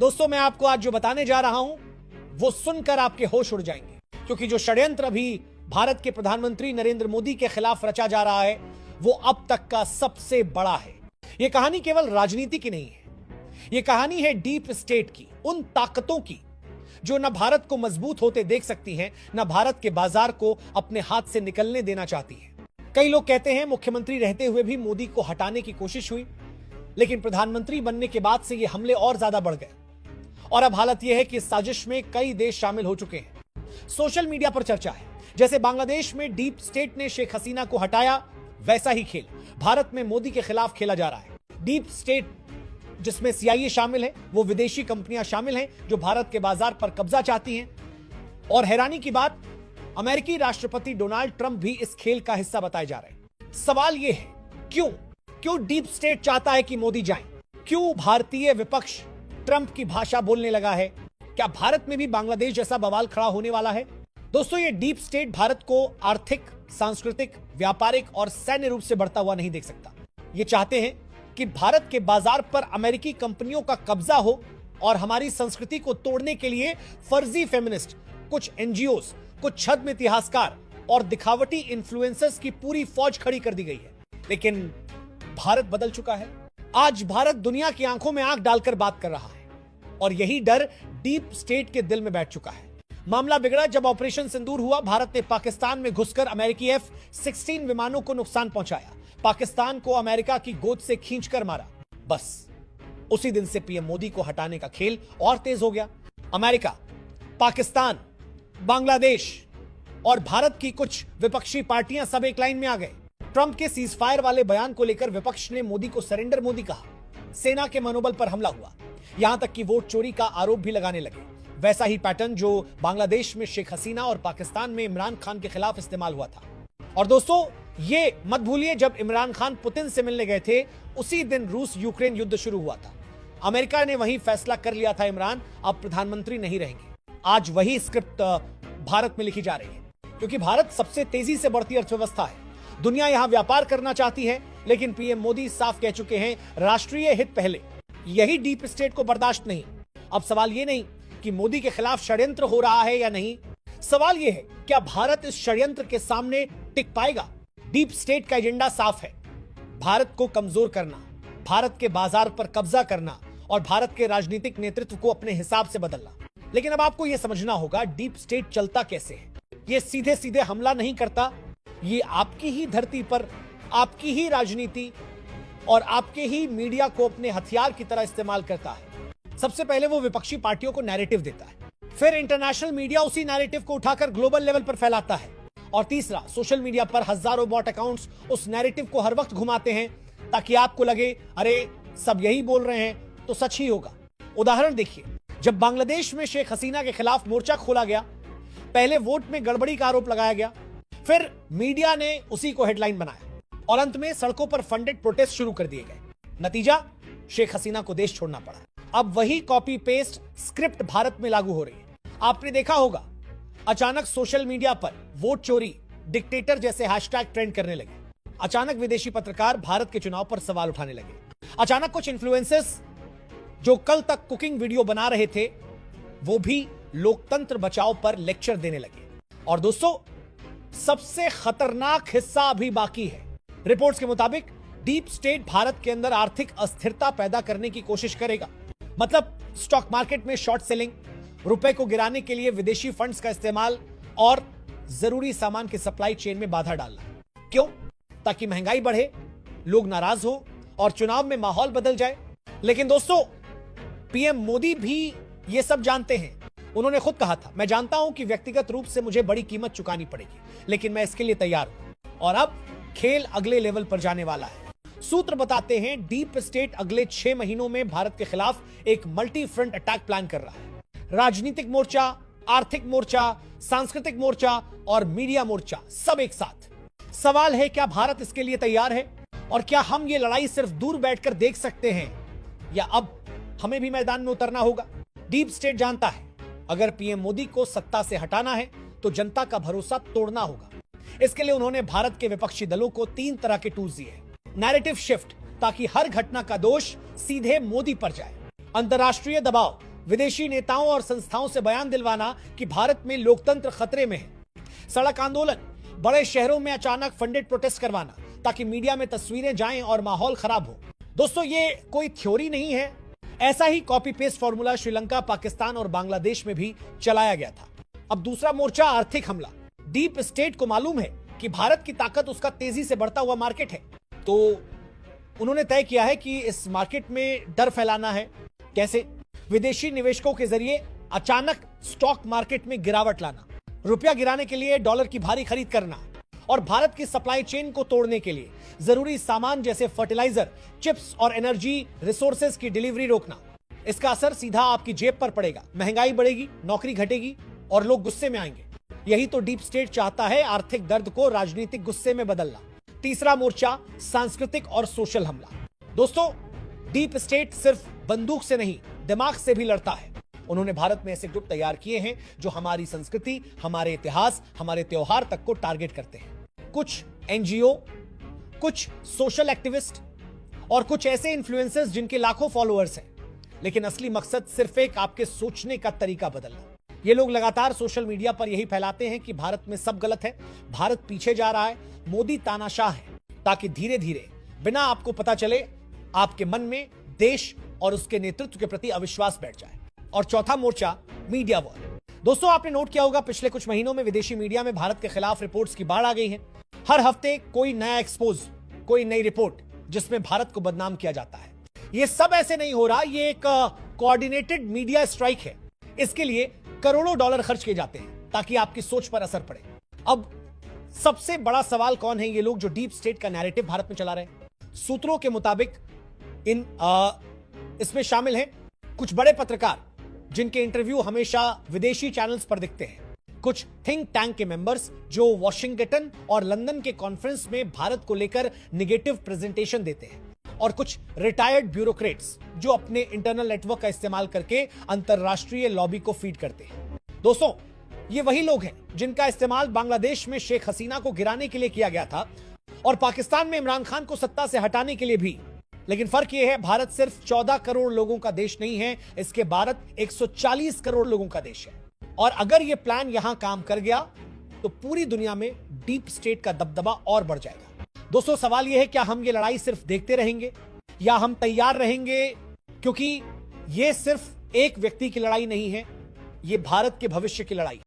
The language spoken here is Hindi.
दोस्तों, मैं आपको आज जो बताने जा रहा हूं वो सुनकर आपके होश उड़ जाएंगे, क्योंकि जो षड्यंत्र अभी भारत के प्रधानमंत्री नरेंद्र मोदी के खिलाफ रचा जा रहा है वो अब तक का सबसे बड़ा है। यह कहानी केवल राजनीति की नहीं है, यह कहानी है डीप स्टेट की, उन ताकतों की जो न भारत को मजबूत होते देख सकती हैं, न भारत के बाजार को अपने हाथ से निकलने देना चाहती हैं। कई लोग कहते हैं मुख्यमंत्री रहते हुए भी मोदी को हटाने की कोशिश हुई, लेकिन प्रधानमंत्री बनने के बाद से ये हमले और ज्यादा बढ़ गए और अब हालत यह है कि इस साजिश में कई देश शामिल हो चुके हैं। सोशल मीडिया पर चर्चा है, जैसे बांग्लादेश में डीप स्टेट ने शेख हसीना को हटाया, वैसा ही खेल भारत में मोदी के खिलाफ खेला जा रहा है। डीप स्टेट जिसमें सीआईए शामिल है, वो विदेशी कंपनियां शामिल हैं जो भारत के बाजार पर कब्जा चाहती हैं। और हैरानी की बात, अमेरिकी राष्ट्रपति डोनाल्ड ट्रंप भी इस खेल का हिस्सा बताए जा रहे हैं। सवाल यह है, क्यों डीप स्टेट चाहता है कि मोदी जाएं? क्यों भारतीय विपक्ष ट्रंप की भाषा बोलने लगा है? क्या भारत में भी बांग्लादेश जैसा बवाल खड़ा होने वाला है? दोस्तों, ये डीप स्टेट भारत को आर्थिक, सांस्कृतिक, व्यापारिक और सैन्य रूप से बढ़ता हुआ नहीं देख सकता। ये चाहते हैं कि भारत के बाजार पर अमेरिकी कंपनियों का कब्जा हो और हमारी संस्कृति को तोड़ने के लिए फर्जी फेमिनिस्ट, कुछ एनजीओस, कुछ छद्म इतिहासकार और दिखावटी इन्फ्लुएंसर्स की पूरी फौज खड़ी कर दी गई है। लेकिन भारत बदल चुका है। आज भारत दुनिया की आंखों में आंख डालकर बात कर रहा है और यही डर डीप स्टेट के दिल में बैठ चुका है। मामला बिगड़ा जब ऑपरेशन सिंदूर हुआ। भारत ने पाकिस्तान में घुसकर अमेरिकी F-16 विमानों को नुकसान पहुंचाया, पाकिस्तान को अमेरिका की गोद से खींचकर मारा। बस उसी दिन से पीएम मोदी को हटाने का खेल और तेज हो गया। अमेरिका, पाकिस्तान, बांग्लादेश और भारत की कुछ विपक्षी पार्टियां सब एक लाइन में आ गए। ट्रंप के सीज फायर वाले बयान को लेकर विपक्ष ने मोदी को सरेंडर मोदी कहा, सेना के मनोबल पर हमला हुआ, यहां तक कि वोट चोरी का आरोप भी लगाने लगे। वैसा ही पैटर्न जो बांग्लादेश में शेख हसीना और पाकिस्तान में इमरान खान के खिलाफ इस्तेमाल हुआ था। और दोस्तों, ये मत भूलिए, जब इमरान खान पुतिन से मिलने गए थे उसी दिन रूस यूक्रेन युद्ध शुरू हुआ था। अमेरिका ने वही फैसला कर लिया था, इमरान अब प्रधानमंत्री नहीं रहेंगे। आज वही स्क्रिप्ट भारत में लिखी जा रही है, क्योंकि भारत सबसे तेजी से बढ़ती अर्थव्यवस्था है। दुनिया यहां व्यापार करना चाहती है, लेकिन पीएम मोदी साफ कह चुके हैं, राष्ट्रीय हित पहले। यही डीप स्टेट को बर्दाश्त नहीं। अब सवाल यह नहीं कि मोदी के खिलाफ षड्यंत्र हो रहा है या नहीं, सवाल यह है क्या भारत इस षड्यंत्र के सामने टिक पाएगा? डीप स्टेट का एजेंडा साफ है, भारत को कमजोर करना, भारत के बाजार पर कब्जा करना और भारत के राजनीतिक नेतृत्व को अपने हिसाब से बदलना। लेकिन अब आपको यह समझना होगा डीप स्टेट चलता कैसे है। यह सीधे सीधे हमला नहीं करता, ये आपकी ही धरती पर आपकी ही राजनीति और आपके ही मीडिया को अपने हथियार की तरह इस्तेमाल करता है। सबसे पहले वो विपक्षी पार्टियों को नैरेटिव देता है, फिर इंटरनेशनल मीडिया उसी नैरेटिव को उठाकर ग्लोबल लेवल पर फैलाता है, और तीसरा, सोशल मीडिया पर हजारों बॉट अकाउंट्स उस नैरेटिव को हर वक्त घुमाते हैं ताकि आपको लगे अरे सब यही बोल रहे हैं तो सच ही होगा। उदाहरण देखिए, जब बांग्लादेश में शेख हसीना के खिलाफ मोर्चा खोला गया, पहले वोट में गड़बड़ी का आरोप लगाया गया, फिर मीडिया ने उसी को हेडलाइन बनाया और अंत में सड़कों पर फंडेड प्रोटेस्ट शुरू कर दिए गए। नतीजा, शेख हसीना को देश छोड़ना पड़ा। अब वही कॉपी पेस्ट स्क्रिप्ट भारत में लागू हो रही है। आपने देखा होगा, अचानक सोशल मीडिया पर वोट चोरी, डिक्टेटर जैसे हैशटैग ट्रेंड करने लगे। अचानक विदेशी पत्रकार भारत के चुनाव पर सवाल उठाने लगे। अचानक कुछ इन्फ्लुएंसर्स जो कल तक कुकिंग वीडियो बना रहे थे वो भी लोकतंत्र बचाओ पर लेक्चर देने लगे। और दोस्तों, सबसे खतरनाक हिस्सा अभी बाकी है। रिपोर्ट्स के मुताबिक डीप स्टेट भारत के अंदर आर्थिक अस्थिरता पैदा करने की कोशिश करेगा। मतलब स्टॉक मार्केट में शॉर्ट सेलिंग, रुपए को गिराने के लिए विदेशी फंड्स का इस्तेमाल और जरूरी सामान की सप्लाई चेन में बाधा डालना। क्यों? ताकि महंगाई बढ़े, लोग नाराज हो और चुनाव में माहौल बदल जाए। लेकिन दोस्तों, पीएम मोदी भी ये सब जानते हैं। उन्होंने खुद कहा था, मैं जानता हूं कि व्यक्तिगत रूप से मुझे बड़ी कीमत चुकानी पड़ेगी, लेकिन मैं इसके लिए तैयार हूं। और अब खेल अगले लेवल पर जाने वाला है। सूत्र बताते हैं डीप स्टेट अगले 6 महीनों में भारत के खिलाफ एक मल्टी फ्रंट अटैक प्लान कर रहा है। राजनीतिक मोर्चा, आर्थिक मोर्चा, सांस्कृतिक मोर्चा और मीडिया मोर्चा, सब एक साथ। सवाल है, क्या भारत इसके लिए तैयार है? और क्या हम ये लड़ाई सिर्फ दूर बैठकर देख सकते हैं, या अब हमें भी मैदान में उतरना होगा? डीप स्टेट जानता है, अगर पीएम मोदी को सत्ता से हटाना है तो जनता का भरोसा तोड़ना होगा। इसके लिए उन्होंने भारत के विपक्षी दलों को 3 तरह के टूल्स दिए। नैरेटिव शिफ्ट, ताकि हर घटना का दोष सीधे मोदी पर जाए। अंतर्राष्ट्रीय दबाव, विदेशी नेताओं और संस्थाओं से बयान दिलवाना कि भारत में लोकतंत्र खतरे में है, सड़क आंदोलन, बड़े शहरों में अचानक फंडेड प्रोटेस्ट करवाना ताकि मीडिया में तस्वीरें जाएं और माहौल खराब हो। दोस्तों, ये कोई थ्योरी नहीं है, ऐसा ही copy paste formula Sri Lanka, Pakistan और बांग्लादेश में भी चलाया गया था। अब दूसरा मोर्चा, आर्थिक हमला। डीप स्टेट को मालूम है कि भारत की ताकत उसका तेजी से बढ़ता हुआ मार्केट है, तो उन्होंने तय किया है कि इस मार्केट में डर फैलाना है। कैसे? विदेशी निवेशकों के जरिए अचानक स्टॉक मार्केट में गिरावट लाना, रुपया गिराने के लिए डॉलर की भारी खरीद करना और भारत की सप्लाई चेन को तोड़ने के लिए जरूरी सामान जैसे फर्टिलाइजर, चिप्स और एनर्जी रिसोर्सेज की डिलीवरी रोकना। इसका असर सीधा आपकी जेब पर पड़ेगा, महंगाई बढ़ेगी, नौकरी घटेगी और लोग गुस्से में आएंगे। यही तो डीप स्टेट चाहता है, आर्थिक दर्द को राजनीतिक गुस्से में बदलना। तीसरा मोर्चा, सांस्कृतिक और सोशल हमला। दोस्तों, डीप स्टेट सिर्फ बंदूक से नहीं, दिमाग से भी लड़ता है। उन्होंने भारत में ऐसे ग्रुप तैयार किए हैं जो हमारी संस्कृति, हमारे इतिहास, हमारे त्योहार तक को टारगेट करते हैं। कुछ एनजीओ, कुछ सोशल एक्टिविस्ट और कुछ ऐसे इन्फ्लुएंसर्स जिनके लाखों फॉलोअर्स हैं, लेकिन असली मकसद सिर्फ एक आपके सोचने का तरीका बदलना। ये लोग लगातार सोशल मीडिया पर यही फैलाते हैं कि भारत में सब गलत है, भारत पीछे जा रहा है, मोदी तानाशाह है, ताकि धीरे धीरे बिना आपको पता चले आपके मन में देश और उसके नेतृत्व के प्रति अविश्वास बैठ जाए। और चौथा मोर्चा, मीडिया वॉर। दोस्तों, आपने नोट किया होगा पिछले कुछ महीनों में विदेशी मीडिया में भारत के खिलाफ रिपोर्ट्स की बाढ़ आ गई है। हर हफ्ते कोई नया एक्सपोज, कोई नई रिपोर्ट जिसमें भारत को बदनाम किया जाता है। ये सब ऐसे नहीं हो रहा, ये एक कोऑर्डिनेटेड मीडिया स्ट्राइक है। इसके लिए करोड़ों डॉलर खर्च किए जाते हैं ताकि आपकी सोच पर असर पड़े। अब सबसे बड़ा सवाल, कौन है ये लोग जो डीप स्टेट का नैरेटिव भारत में चला रहे हैं? सूत्रों के मुताबिक इसमें शामिल हैं कुछ बड़े पत्रकार जिनके इंटरव्यू हमेशा विदेशी चैनल्स पर दिखते हैं, कुछ थिंक टैंक के मेंबर्स जो वॉशिंगटन और लंदन के कॉन्फ्रेंस में भारत को लेकर नेगेटिव प्रेजेंटेशन देते हैं, और कुछ रिटायर्ड ब्यूरोक्रेट्स जो अपने इंटरनल नेटवर्क का इस्तेमाल करके अंतरराष्ट्रीय लॉबी को फीड करते हैं। दोस्तों, ये वही लोग हैं जिनका इस्तेमाल बांग्लादेश में शेख हसीना को गिराने के लिए किया गया था और पाकिस्तान में इमरान खान को सत्ता से हटाने के लिए भी। लेकिन फर्क यह है, भारत सिर्फ 14 करोड़ लोगों का देश नहीं है, इसके भारत 140 करोड़ लोगों का देश है। और अगर यह प्लान यहां काम कर गया तो पूरी दुनिया में डीप स्टेट का दबदबा और बढ़ जाएगा। दोस्तों, सवाल यह है, क्या हम ये लड़ाई सिर्फ देखते रहेंगे या हम तैयार रहेंगे? क्योंकि यह सिर्फ एक व्यक्ति की लड़ाई नहीं है, यह भारत के भविष्य की लड़ाई।